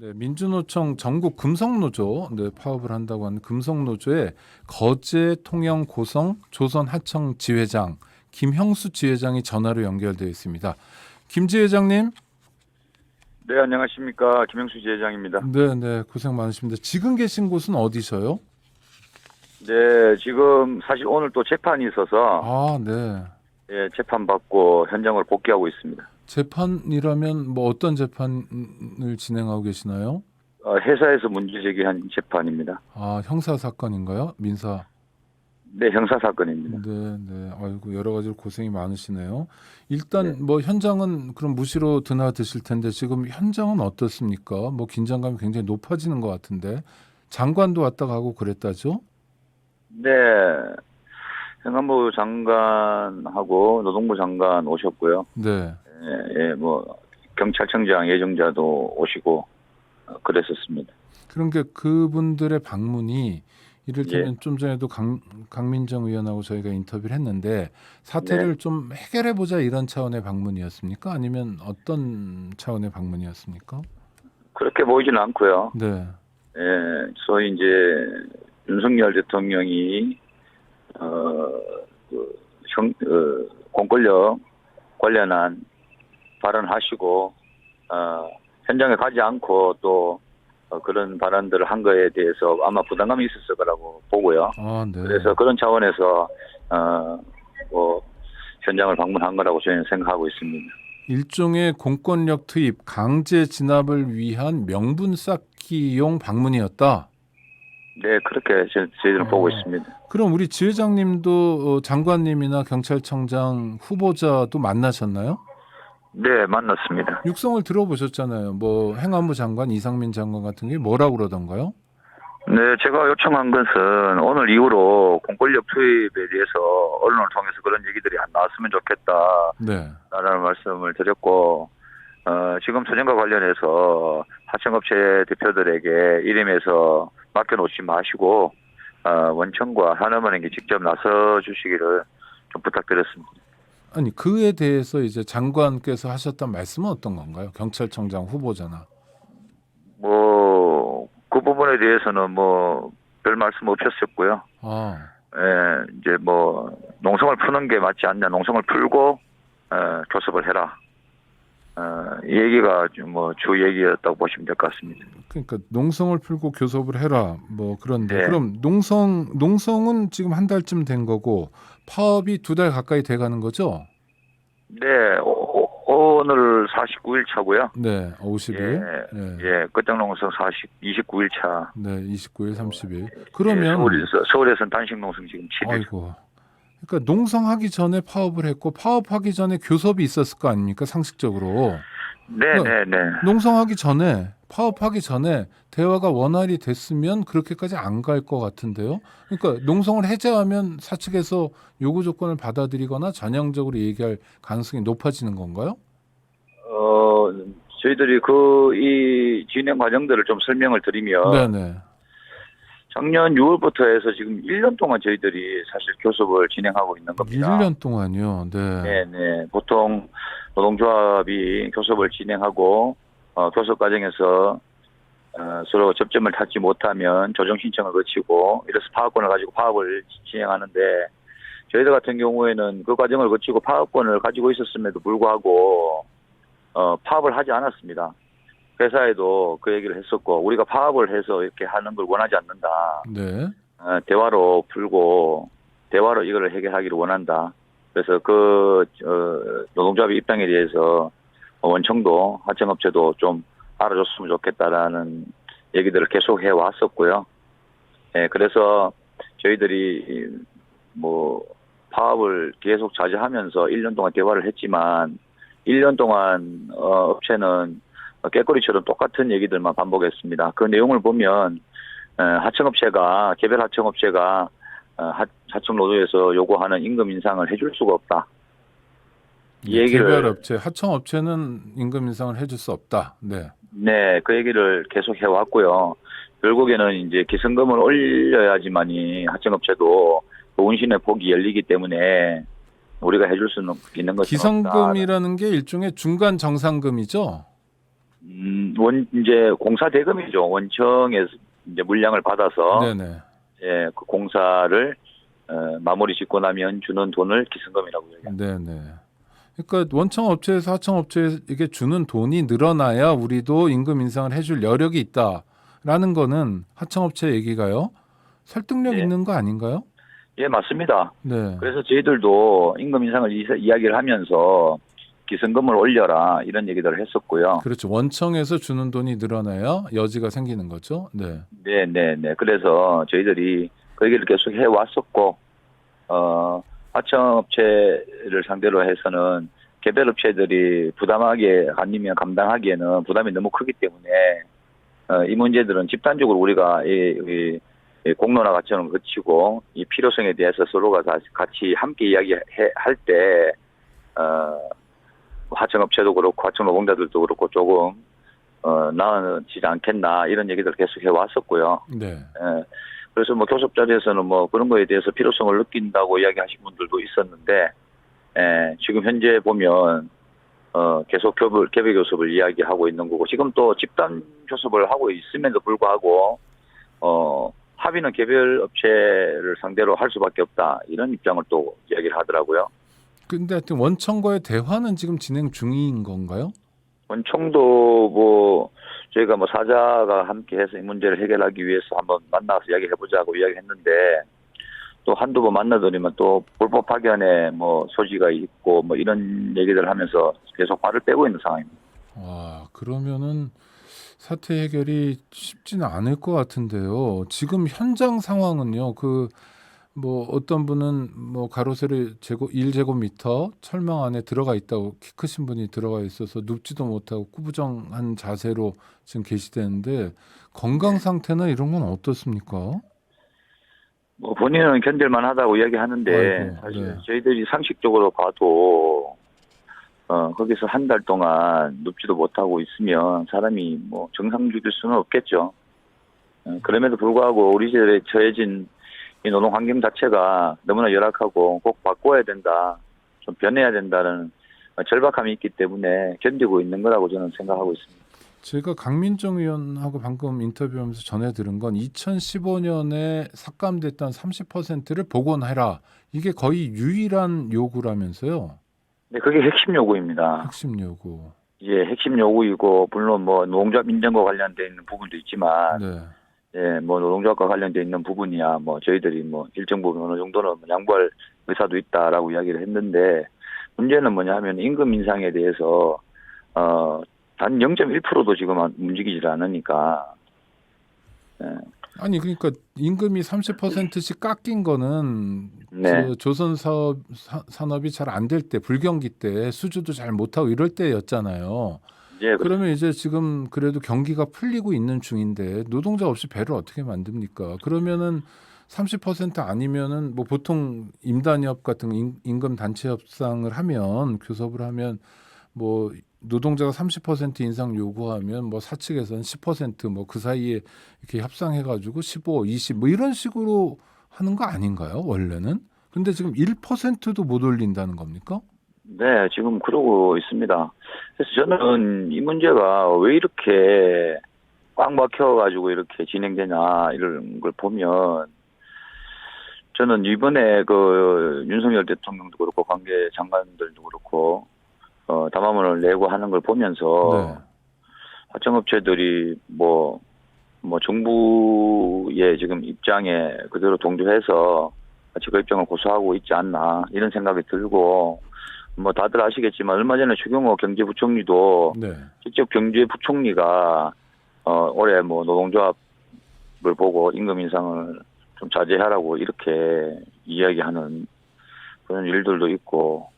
네, 민주노총 전국 금속노조 파업을 한다고 하는 금속노조의 거제 통영 고성 조선하청 지회장 김형수 지회장이 전화로 연결되어 있습니다. 김 지회장님, 네, 안녕하십니까. 김영수 지회장입니다. 네, 고생 많으십니다. 지금 계신 곳은 어디셔요? 네, 지금 사실 오늘 또 재판이 있어서 네. 예, 재판 받고 현장을 복귀하고 있습니다. 재판이라면 뭐 어떤 재판을 진행하고 계시나요? 회사에서 문제 제기한 재판입니다. 형사 사건인가요? 민사? 네, 형사 사건입니다. 네. 아이고, 여러 가지로 고생이 많으시네요. 네. 일단 뭐 현장은 그럼 무시로 드나드실 텐데 지금 현장은 어떻습니까? 뭐 긴장감이 굉장히 높아지는 것 같은데 장관도 왔다 가고 그랬다죠? 네, 행안부 장관하고 노동부 장관 오셨고요. 네. 뭐 경찰청장 예정자도 오시고 그랬었습니다. 그런 게 그분들의 방문이 이를테면 예. 좀 전에도 강민정 의원하고 저희가 인터뷰를 했는데 사태를 네. 좀 해결해 보자 이런 차원의 방문이었습니까? 아니면 어떤 차원의 방문이었습니까? 그렇게 보이지는 않고요. 네. 소위 이제 윤석열 대통령이 공권력 관련한 발언하시고 현장에 가지 않고 또 그런 발언들을 한 거에 대해서 아마 부담감이 있었을 거라고 보고요. 네. 그래서 그런 차원에서 뭐 현장을 방문한 거라고 저희는 생각하고 있습니다. 일종의 공권력 투입, 강제 진압을 위한 명분 쌓기용 방문이었다. 네, 그렇게 저희들은 보고 있습니다. 그럼 우리 지회장님도 장관님이나 경찰청장 후보자도 만나셨나요? 네, 만났습니다. 육성을 들어보셨잖아요. 뭐 행안부 장관, 이상민 장관 같은 게 뭐라고 그러던가요? 네, 제가 요청한 것은 오늘 이후로 공권력 투입에 대해서 언론을 통해서 그런 얘기들이 안 나왔으면 좋겠다. 네. 라는 말씀을 드렸고, 지금 투쟁과 관련해서 하청업체 대표들에게 이름에서 맡겨놓지 마시고, 원청과 산업은행에 직접 나서 주시기를 좀 부탁드렸습니다. 아니 그에 대해서 이제 장관께서 하셨던 말씀은 어떤 건가요? 경찰청장 후보자나. 그 부분에 대해서는 별 말씀 없으셨고요. 이제 농성을 푸는 게 맞지 않냐, 농성을 풀고, 교섭을 해라. 이 얘기가 주 얘기였다고 보시면 될 것 같습니다. 그러니까 농성을 풀고 교섭을 해라. 그런데 네. 그럼 농성은 지금 한 달쯤 된 거고 파업이 2달 가까이 돼 가는 거죠? 네, 오늘 49일 차고요. 네, 50일. 예, 끝장농성 29일 차. 네, 29일, 30일. 그러면 서울에서는 단식 농성 지금 7일. 아이고. 그러니까 농성하기 전에 파업을 했고 파업하기 전에 교섭이 있었을 거 아닙니까? 상식적으로. 네. 농성하기 전에 파업하기 전에 대화가 원활히 됐으면 그렇게까지 안 갈 것 같은데요. 그러니까 농성을 해제하면 사측에서 요구 조건을 받아들이거나 전향적으로 얘기할 가능성이 높아지는 건가요? 저희들이 이 진행 과정들을 좀 설명을 드리면 네네. 작년 6월부터 해서 지금 1년 동안 저희들이 사실 교섭을 진행하고 있는 겁니다. 1년 동안요. 네. 네. 보통 노동조합이 교섭을 진행하고 교섭 과정에서 서로 접점을 찾지 못하면 조정 신청을 거치고 이래서 파업권을 가지고 파업을 진행하는데 저희들 같은 경우에는 그 과정을 거치고 파업권을 가지고 있었음에도 불구하고 파업을 하지 않았습니다. 회사에도 그 얘기를 했었고 우리가 파업을 해서 이렇게 하는 걸 원하지 않는다. 네. 대화로 풀고 대화로 이걸 해결하기를 원한다. 그래서 노동조합의 입장에 대해서 원청도 하청업체도 좀 알아줬으면 좋겠다라는 얘기들을 계속 해왔었고요. 그래서 저희들이 파업을 계속 자제하면서 1년 동안 대화를 했지만 1년 동안 업체는 깨꼬리처럼 똑같은 얘기들만 반복했습니다. 그 내용을 보면 하청업체가 개별 하청업체가 하청노조에서 요구하는 임금 인상을 해줄 수가 없다. 이 얘기를 개별업체, 하청업체는 임금 인상을 해줄 수 없다. 네. 네, 그 얘기를 계속 해왔고요. 결국에는 이제 기성금을 올려야지만이 하청업체도 그 운신의 폭이 열리기 때문에 우리가 해줄 수는 있는 것이 기성금이라는 게 일종의 중간 정상금이죠. 이제 공사 대금이죠. 원청에서 이제 물량을 받아서 네네. 예, 그 공사를 마무리 짓고 나면 주는 돈을 기승금이라고 얘기합니다. 네네. 그러니까 원청 업체에서 하청 업체에게 주는 돈이 늘어나야 우리도 임금 인상을 해줄 여력이 있다라는 거는 하청 업체 얘기가요. 설득력 예, 있는 거 아닌가요? 예, 맞습니다. 네. 그래서 저희들도 임금 인상을 이야기를 하면서 기승금을 올려라 이런 얘기들을 했었고요. 그렇죠. 원청에서 주는 돈이 늘어나야 여지가 생기는 거죠. 네. 네, 네, 네. 그래서 저희들이 그 얘기를 계속 해왔었고, 하청업체를 상대로 해서는 개별 업체들이 부담하게 아니면 감당하기에는 부담이 너무 크기 때문에 이 문제들은 집단적으로 우리가 이 공론화 과정을 거치고 이 필요성에 대해서 서로가 같이 함께 이야기할 때 하청업체도 그렇고 하청노동자들도 그렇고 조금 나아지지 않겠나 이런 얘기들을 계속 해왔었고요. 네. 예. 그래서 뭐 교섭 자리에서는 뭐 그런 거에 대해서 필요성을 느낀다고 이야기하신 분들도 있었는데, 지금 현재 보면 계속 개별 교섭을 이야기하고 있는 거고 지금 또 집단 교섭을 하고 있음에도 불구하고 합의는 개별 업체를 상대로 할 수밖에 없다 이런 입장을 또 이야기를 하더라고요. 근데 하여튼 원청과의 대화는 지금 진행 중인 건가요? 원청도 뭐 저희가 뭐 사자가 함께해서 이 문제를 해결하기 위해서 한번 만나서 이야기해보자고 이야기했는데 또 한두 번 만나더니만 또 불법 파견에 뭐 소지가 있고 뭐 이런 얘기들 하면서 계속 발을 빼고 있는 상황입니다. 와, 그러면은 사태 해결이 쉽지는 않을 것 같은데요. 지금 현장 상황은요. 뭐 어떤 분은 뭐 가로세로 1제곱미터 철망 안에 들어가 있다고 키 크신 분이 들어가 있어서 눕지도 못하고 꾸부정한 자세로 지금 계시대는데 건강 상태나 이런 건 어떻습니까? 뭐 본인은 견딜만 하다고 이야기하는데 아이고, 사실 네. 저희들이 상식적으로 봐도 거기서 한 달 동안 눕지도 못하고 있으면 사람이 뭐 정상 죽일 수는 없겠죠. 그럼에도 불구하고 우리 시절에 처해진 이 노동 환경 자체가 너무나 열악하고 꼭 바꿔야 된다, 좀 변해야 된다는 절박함이 있기 때문에 견디고 있는 거라고 저는 생각하고 있습니다. 제가 강민정 의원하고 방금 인터뷰하면서 전해 들은 건 2015년에 삭감됐던 30%를 복원해라. 이게 거의 유일한 요구라면서요. 네, 그게 핵심 요구입니다. 핵심 요구. 예, 핵심 요구이고 물론 뭐 노동조합 인정과 관련돼 있는 부분도 있지만, 네. 예, 뭐 노동조합과 관련돼 있는 부분이야 뭐 저희들이 뭐 일정 부분 어느 정도는 양보할 의사도 있다라고 이야기를 했는데 문제는 뭐냐하면 임금 인상에 대해서 단 0.1%도 지금 움직이질 않으니까. 예. 아니 그러니까 임금이 30%씩 깎인 거는 네. 조선 산업이 잘 안 될 때 불경기 때 수주도 잘 못하고 이럴 때였잖아요. 예, 그러면 이제 지금 그래도 경기가 풀리고 있는 중인데 노동자 없이 배를 어떻게 만듭니까? 그러면은 30% 아니면은 뭐 보통 임단협 같은 임금 단체 협상을 하면 교섭을 하면 뭐 노동자가 30% 인상 요구하면 뭐 사측에서는 10%뭐 그 사이에 이렇게 협상해가지고 15, 20 뭐 이런 식으로 하는 거 아닌가요? 원래는? 근데 지금 1%도 못 올린다는 겁니까? 네, 지금 그러고 있습니다. 그래서 저는 이 문제가 왜 이렇게 꽉 막혀가지고 이렇게 진행되냐 이런 걸 보면 저는 이번에 그 윤석열 대통령도 그렇고 관계 장관들도 그렇고 담화문을 내고 하는 걸 보면서 네. 하청업체들이 뭐 정부의 지금 입장에 그대로 동조해서 같이 그 입장을 고수하고 있지 않나 이런 생각이 들고 뭐 다들 아시겠지만 얼마 전에 추경호 경제부총리도 네. 직접 경제부총리가 올해 뭐 노동조합을 보고 임금 인상을 좀 자제하라고 이렇게 이야기하는 그런 일들도 있고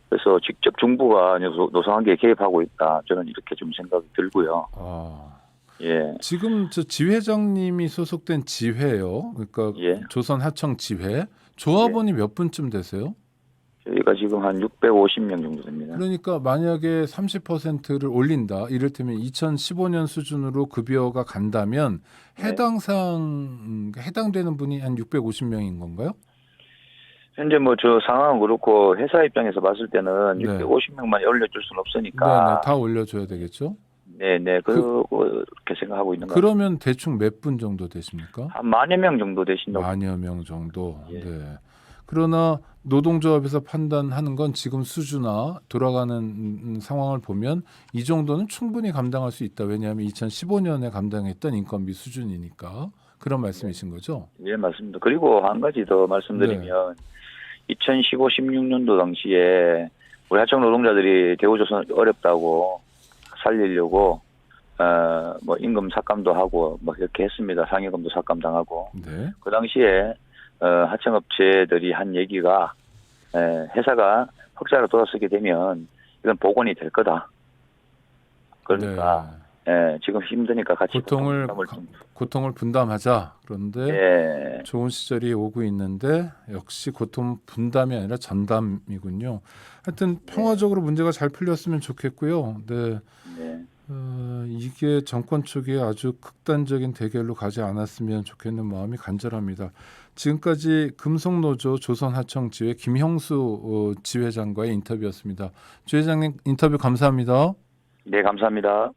그래서 직접 정부가 노동환경에 개입하고 있다 저는 이렇게 좀 생각이 들고요. 아. 예. 지금 저 지회장님이 소속된 지회요. 그러니까 예. 조선 하청 지회 조합원이 몇 분쯤 되세요? 저희가 지금 한 650명 정도 됩니다. 그러니까 만약에 30%를 올린다. 이를테면 2015년 수준으로 급여가 간다면 네. 해당되는 분이 한 650명인 건가요? 현재 뭐 저 상황은 그렇고 회사 입장에서 봤을 때는 네. 650명만 올려줄 수는 네, 없으니까 다 올려줘야 되겠죠. 네, 그렇게 생각하고 있는 것 같습니다. 그러면 대충 몇 분 정도 되십니까? 한 만여 명 정도 되신다고. 만여 명 정도. 예. 네. 그러나 노동조합에서 판단하는 건 지금 수주나 돌아가는 상황을 보면 이 정도는 충분히 감당할 수 있다. 왜냐하면 2015년에 감당했던 인건비 수준이니까. 그런 말씀이신 거죠? 예, 맞습니다. 그리고 한 가지 더 말씀드리면 2015, 16년도 당시에 우리 하청 노동자들이 대우조선 어렵다고 살리려고 뭐 임금 삭감도 하고 뭐 이렇게 했습니다. 상여금도 삭감당하고. 네. 그 당시에 하청업체들이 한 얘기가 회사가 흑자로 돌아서게 되면 이건 복원이 될 거다. 그러니까 지금 힘드니까 같이 고통을 분담하자. 그런데 예, 좋은 시절이 오고 있는데 역시 고통 분담이 아니라 전담이군요. 하여튼 평화적으로 문제가 잘 풀렸으면 좋겠고요. 네. 네. 이게 정권 초기에 아주 극단적인 대결로 가지 않았으면 좋겠는 마음이 간절합니다. 지금까지 금속노조 조선하청지회 김형수 지회장과의 인터뷰였습니다. 지회장님 인터뷰 감사합니다. 네, 감사합니다.